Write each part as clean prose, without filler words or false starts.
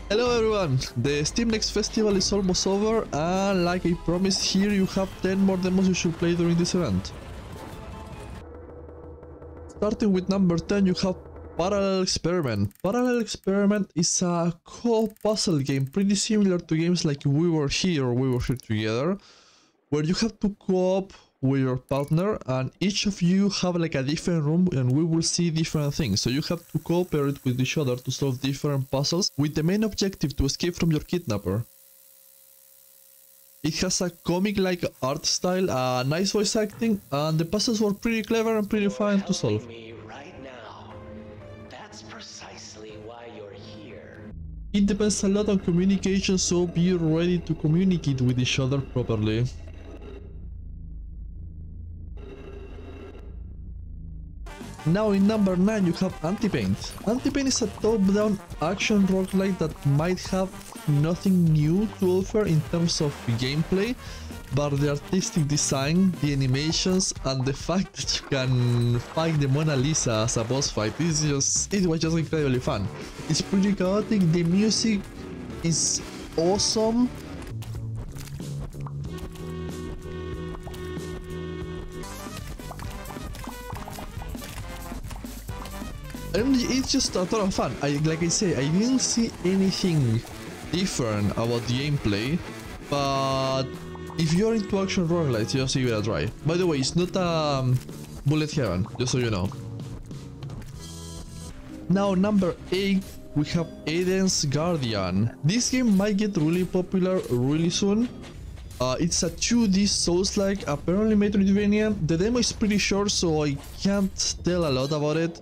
Hello everyone, the Steam Next Festival is almost over and like I promised here you have 10 more demos you should play during this event. Starting with number 10 you have Parallel Experiment. Parallel Experiment is a co-op puzzle game pretty similar to games like We Were Here Together, where you have to co-op with your partner and each of you have like a different room and we will see different things, so you have to cooperate with each other to solve different puzzles with the main objective to escape from your kidnapper. It has a comic-like art style, nice voice acting, and the puzzles were pretty clever and pretty fun to solve. It depends a lot on communication, so be ready to communicate with each other properly. Now in number 9 you have Antipaint. Antipaint is a top-down action roguelike that might have nothing new to offer in terms of gameplay, but the artistic design, the animations, and the fact that you can fight the Mona Lisa as a boss fight it was just incredibly fun. It's pretty chaotic, the music is awesome. And it's just a ton of fun. Like I say, I didn't see anything different about the gameplay, but if you're into action roguelites, just give it a try. By the way, it's not bullet heaven, just so you know. Now number 8, we have Eden's Guardian. This game might get really popular really soon. It's a 2D Souls-like, apparently Metroidvania. The demo is pretty short, so I can't tell a lot about it.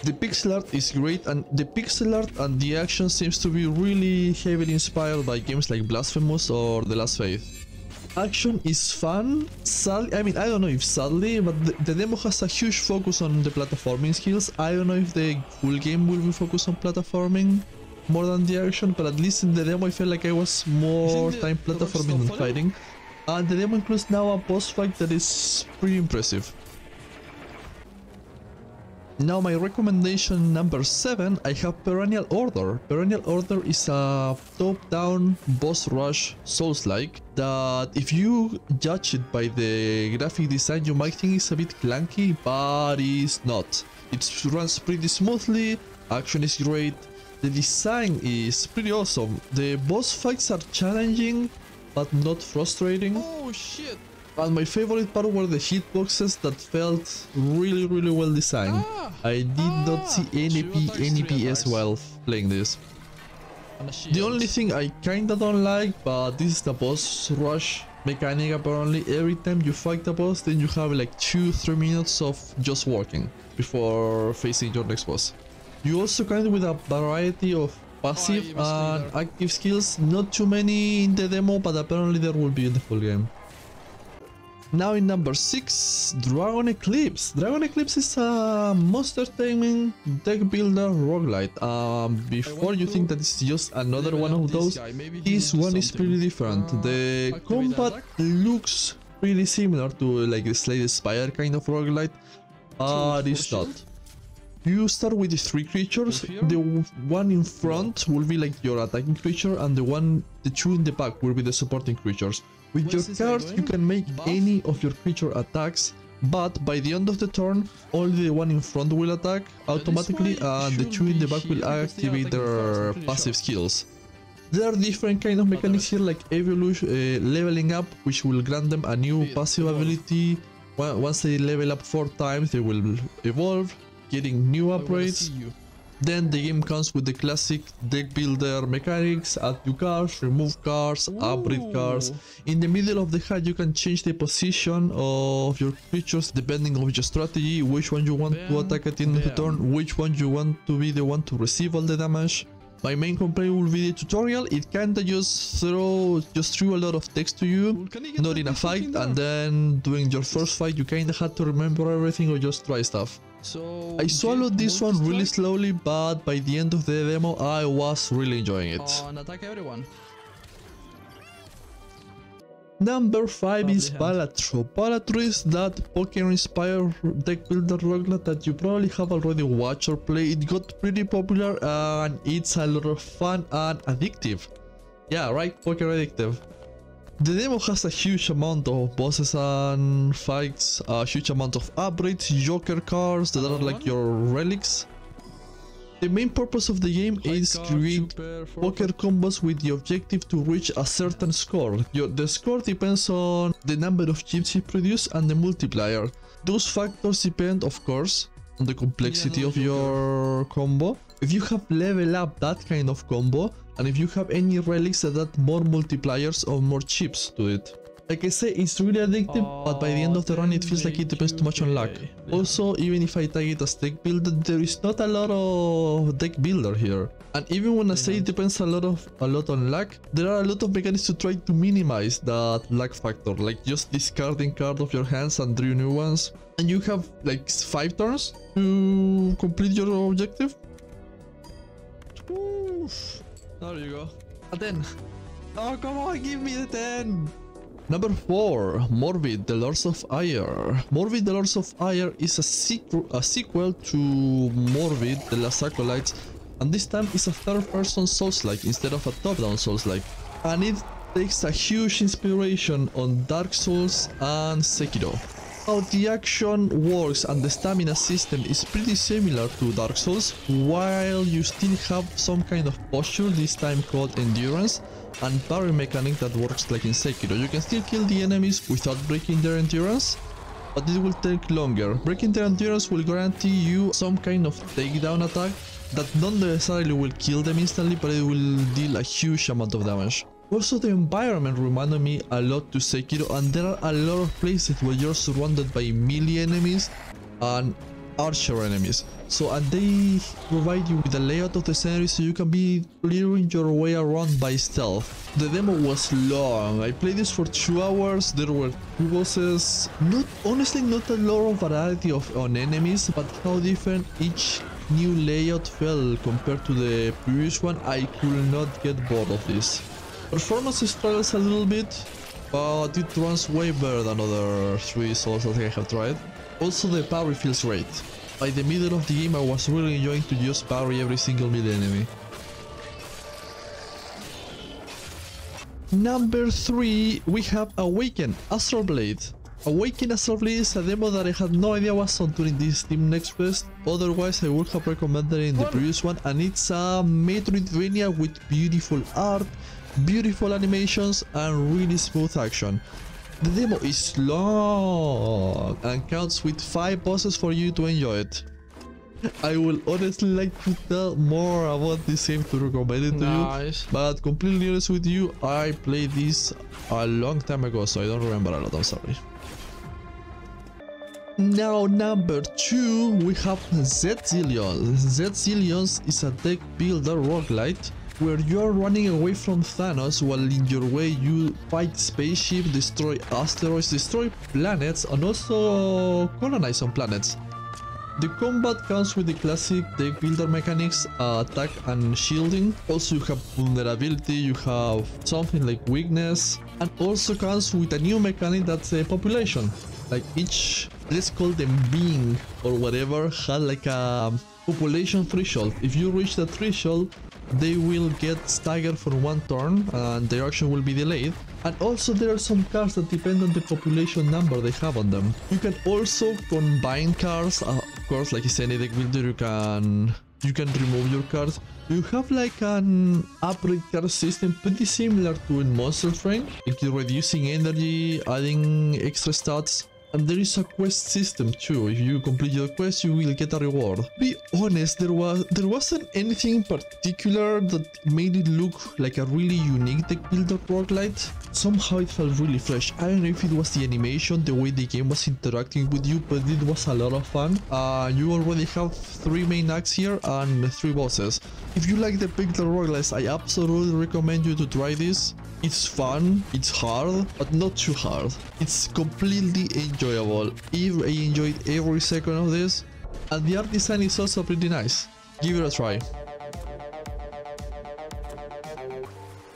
The pixel art is great, and the pixel art and the action seems to be really heavily inspired by games like Blasphemous or The Last Faith. Action is fun, I don't know if sadly, but the demo has a huge focus on the platforming skills. I don't know if the full game will be focused on platforming more than the action, but at least in the demo I felt like I was more time platforming than fighting. And the demo includes now a boss fight that is pretty impressive. Now my recommendation number 7, I have Perennial Order. Perennial Order is a top-down boss rush Souls-like that if you judge it by the graphic design you might think it's a bit clunky, but it's not. It runs pretty smoothly, action is great, the design is pretty awesome. The boss fights are challenging but not frustrating. Oh shit! And my favorite part were the hitboxes that felt really well designed. I did not see any PS while playing this. The only thing I kinda don't like, but this is the boss rush mechanic apparently. Every time you fight the boss, then you have like 2-3 minutes of just walking before facing your next boss. You also come with a variety of passive and active skills, not too many in the demo, but apparently there will be in the full game. Now in number 6, Dragon Eclipse. Dragon Eclipse is a monster taming deck builder roguelite. Before you think that it's just another one of those, this one is pretty different. The combat looks pretty similar to like the Slay Spire kind of roguelite, but it's not. You start with the 3 creatures. The one in front will be like your attacking creature, and the 2 in the back will be the supporting creatures. With your cards, you can make any of your creature attacks, but by the end of the turn, only the one in front will attack automatically, and the 2 in the back will activate their passive skills. There are different kind of mechanics here, like evolution, leveling up, which will grant them a new passive ability. Once they level up 4 times, they will evolve, getting new upgrades. Then the game comes with the classic deck builder mechanics: add new cards, remove cards, upgrade cards. In the middle of the HUD you can change the position of your creatures depending on your strategy, which one you want to attack at the end of the turn, which one you want to be the one to receive all the damage. My main complaint will be the tutorial. It kinda just threw a lot of text to you, not in a fight, and then during your first fight you kinda had to remember everything or just try stuff. So I swallowed this one really slowly, but by the end of the demo I was really enjoying it. And attack everyone. Number 5 is Lovely Balatro. Balatro is that Pokemon-inspired deck builder roguelite that you probably have already watched or played. It got pretty popular and it's a lot of fun and addictive. Yeah, right, Pokemon addictive. The demo has a huge amount of bosses and fights, a huge amount of upgrades, joker cards that are like your relics. The main purpose of the game is create poker combos with the objective to reach a certain score. The score depends on the number of chips you produce and the multiplier. Those factors depend, of course, on the complexity of your combo. If you have level up that kind of combo, and if you have any relics that add more multipliers or more chips to it. Like I say, it's really addictive, but by the end of the run it feels like it depends too much on luck. Also, even if I tag it as deck builder, there is not a lot of deck builder here. And even when I say it depends a lot on luck, there are a lot of mechanics to try to minimize that luck factor, like just discarding card of your hands and draw new ones. And you have like 5 turns to complete your objective. Oof. There you go. A 10. Oh, come on, give me the 10. Number 4, Morbid, the Lords of Ire. Morbid, the Lords of Ire is a sequel to Morbid, the Last Acolytes, and this time it's a third-person Souls-like instead of a top-down Souls-like. And it takes a huge inspiration on Dark Souls and Sekiro. How the action works and the stamina system is pretty similar to Dark Souls, while you still have some kind of posture, this time called Endurance, and parry mechanic that works like in Sekiro. You can still kill the enemies without breaking their endurance, but it will take longer. Breaking their endurance will guarantee you some kind of takedown attack that not necessarily will kill them instantly, but it will deal a huge amount of damage. Also, the environment reminded me a lot to Sekiro, and there are a lot of places where you're surrounded by melee enemies and archer enemies. And they provide you with a layout of the scenery so you can be clearing your way around by stealth. The demo was long. I played this for 2 hours. There were 2 bosses. Honestly, not a lot of variety on enemies, but how different each new layout felt compared to the previous one. I could not get bored of this. Performance struggles a little bit, but it runs way better than other 3 Souls that I have tried. Also, the parry feels great. By the middle of the game, I was really enjoying to just parry every single melee enemy. Number 3, we have Awaken, Astral Blade. Awaken Astral Blade is a demo that I had no idea was on during this Steam Next Fest, otherwise I would have recommended it in the previous one, and it's a Metroidvania with beautiful art, beautiful animations, and really smooth action. The demo is long and counts with 5 bosses for you to enjoy it. I would honestly like to tell more about this game to recommend it to you, but completely honest with you, I played this a long time ago, so I don't remember a lot, I'm sorry. Now, number 2, we have Zet Zillions. Zet Zillions is a deck builder roguelite where you're running away from Thanos while in your way you fight spaceships, destroy asteroids, destroy planets, and also colonize some planets. The combat comes with the classic deck builder mechanics, attack and shielding. Also you have vulnerability, you have something like weakness, and also comes with a new mechanic that's a population. Like each, let's call them being or whatever, had like a population threshold. If you reach the threshold, they will get staggered for 1 turn and their action will be delayed. And also there are some cards that depend on the population number they have on them. You can also combine cards, of course, like it's any deck builder, you can remove your cards. You have like an upgrade card system pretty similar to in Monster Train, like you're reducing energy, adding extra stats. And there is a quest system too. If you complete your quest, you will get a reward. To be honest, there wasn't anything in particular that made it look like a really unique deck builder roguelite. Somehow it felt really fresh. I don't know if it was the animation, the way the game was interacting with you, but it was a lot of fun. You already have 3 main acts here and 3 bosses. If you like the builder roguelites, I absolutely recommend you to try this. It's fun, it's hard, but not too hard. It's completely enjoyable. I enjoyed every second of this, and the art design is also pretty nice. Give it a try.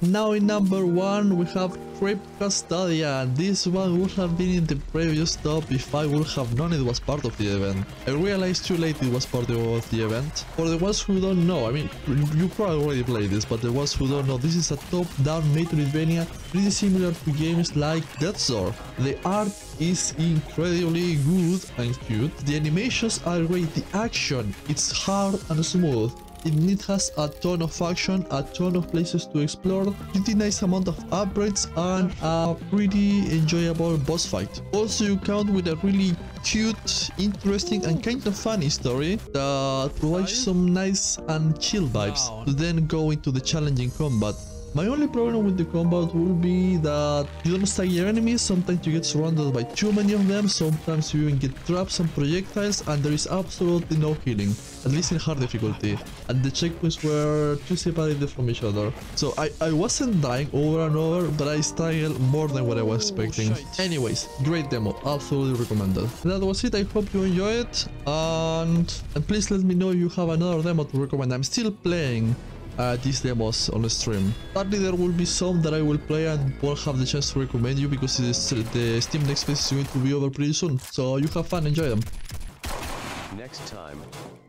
Now in number 1 we have Crypt Custodian. This one would have been in the previous top if I would have known it was part of the event. I realized too late it was part of the event. For the ones who don't know, I mean, you probably already played this, but the ones who don't know, this is a top-down Metroidvania pretty similar to games like Death's Door. The art is incredibly good and cute. The animations are great. The action, it's hard and smooth. It has a ton of action, a ton of places to explore, pretty nice amount of upgrades, and a pretty enjoyable boss fight. Also, you count with a really cute, interesting, and kind of funny story that provides some nice and chill vibes to then go into the challenging combat. My only problem with the combat will be that you don't stagger enemies, sometimes you get surrounded by too many of them, sometimes you even get traps and projectiles, and there is absolutely no healing, at least in hard difficulty, and the checkpoints were too separated from each other. So I wasn't dying over and over, but I struggled more than what I was expecting. Anyways, great demo, absolutely recommended. That was it, I hope you enjoy it, and please let me know if you have another demo to recommend. I'm still playing these demos on the stream. Sadly, there will be some that I will play and won't have the chance to recommend you because the Steam Next Fest is going to be over pretty soon. So you have fun, enjoy them. Next time,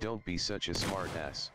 don't be such a smart ass.